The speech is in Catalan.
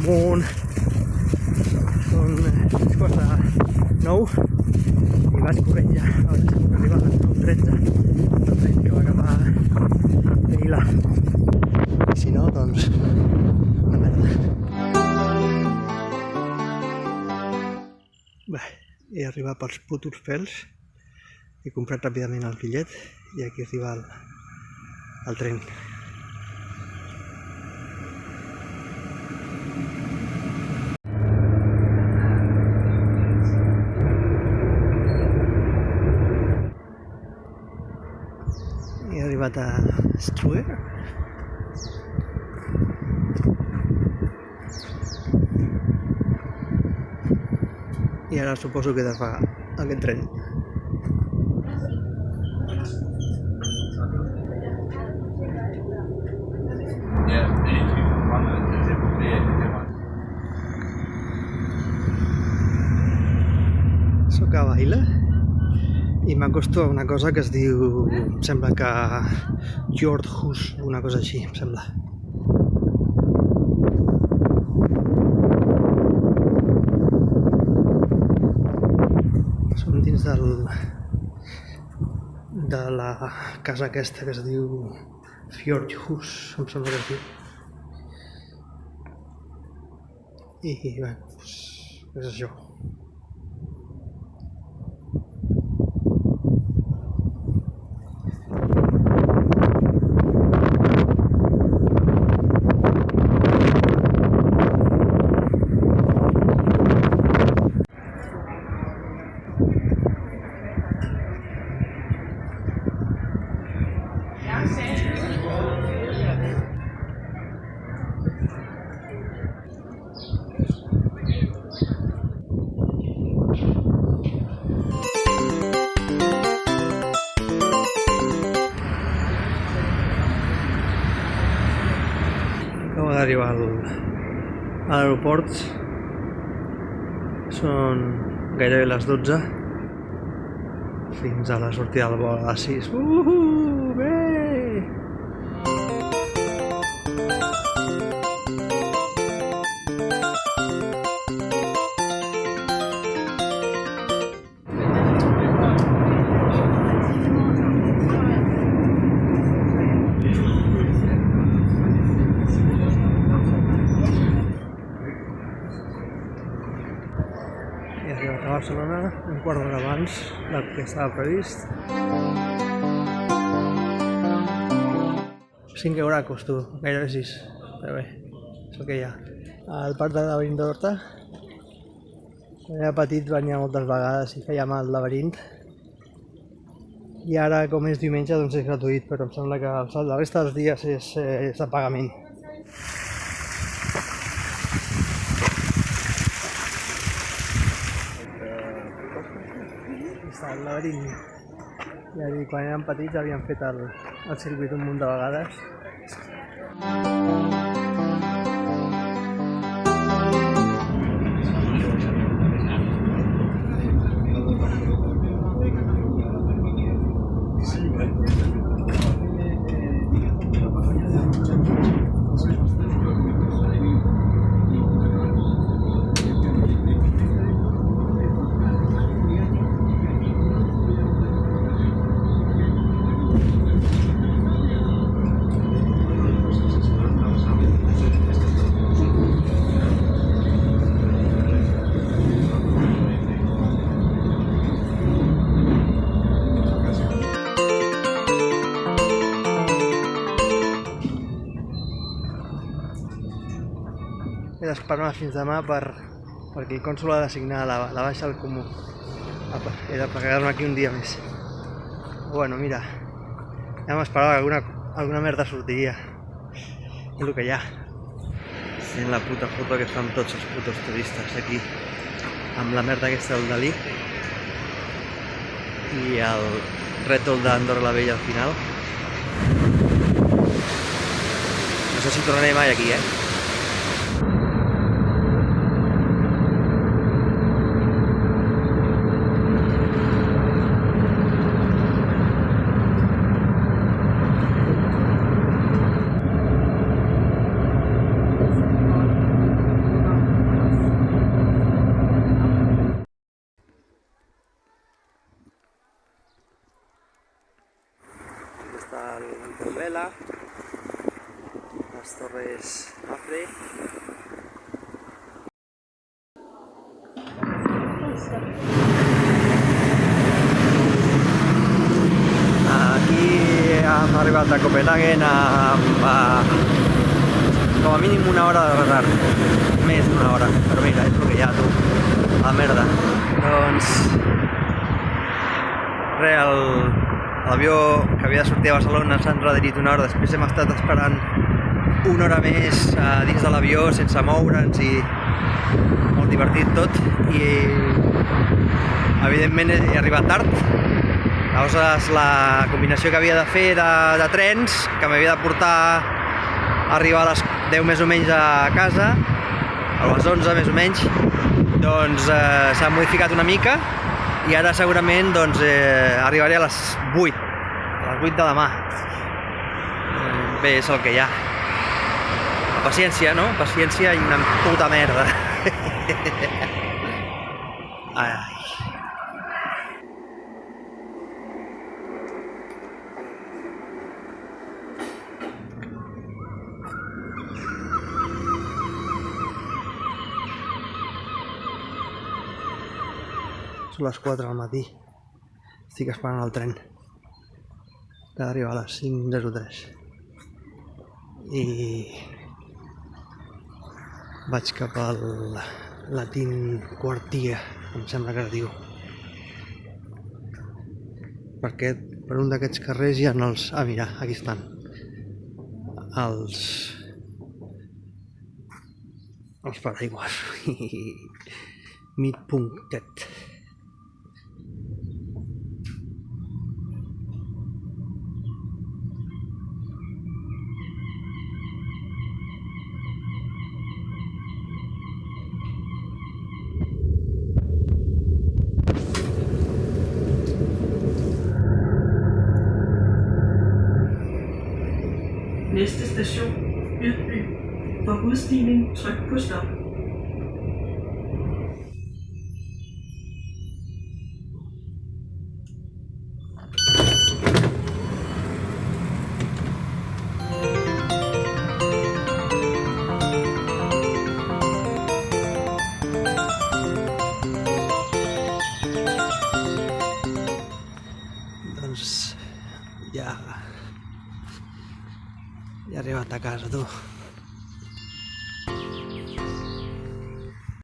amunt. Són 3:45 i vaig corrent ja. Ara estic arribant al 9:13, el tren que va cap a Vila. I si no, doncs, una merda. Bé, he arribat pels putos pèls, he comprat ràpidament el bitllet i aquí arriba el tren. He arribat a Struer. I ara suposo que he d'agafar aquest tren. Soc a Vila i m'acosto a una cosa que es diu, em sembla que Hjorthus, una cosa així, em sembla. Som dins de la casa aquesta que es diu Fjordhus, em sembla que es diu. I bé, doncs, és això. Acabo d'arribar a l'aeroport, són gairebé les 12, fins a la sortida del vol a les 6. Bé! He arribat a Barcelona un quart d'hora abans del que estava previst. 5 euracos, tu, gairebé 6, però bé, és el que hi ha. Al parc del laberint d'Horta, quan era petit venia moltes vegades i feia mal el laberint. I ara, com és diumenge, doncs és gratuït, però em sembla que la resta dels dies és de pagament. El laberint. Ja dic, quan eren petits havien fet el circuit un munt de vegades. He d'esperar fins demà perquè el cònsol ha de signar la baixa al comú. He de quedar-me aquí un dia més. Bueno, mira, ja m'esperava que alguna merda sortiria. És el que hi ha. Sent la puta foto que fan tots els putos turistes aquí, amb la merda aquesta del Dalí i el rètol d'Andorra la Vella al final. No sé si tornaré mai aquí, les Torres Afre. Aquí hem arribat a Copenhagen amb com a mínim una hora de retard, més d'una hora, però mira, és el que hi ha, tu, la merda. Doncs l'avió que havia de sortir a Barcelona s'ha endarrerit una hora, després hem estat esperant una hora més dins de l'avió sense moure'ns i molt divertit tot, i evidentment he arribat tard. Llavors la combinació que havia de fer de trens, que m'havia de portar a arribar a les 10 més o menys a casa, a les 11 més o menys, doncs s'ha modificat una mica i ara segurament doncs, arribaré a les 8 de demà. Bé, és el que hi ha. Paciència, no? Paciència i una puta merda. Ai. Són les 4 del matí. Estic esperant el tren que ha d'arribar a les 5:03 i vaig cap al Latin Quartier, em sembla que es diu, perquè per un d'aquests carrers hi ha els... Ah, mira, aquí estan els paraigües. Midpunktet. Næste station, Ydby. For udstigning, tryk på stop. Doncs ja he arribat a casa, tu.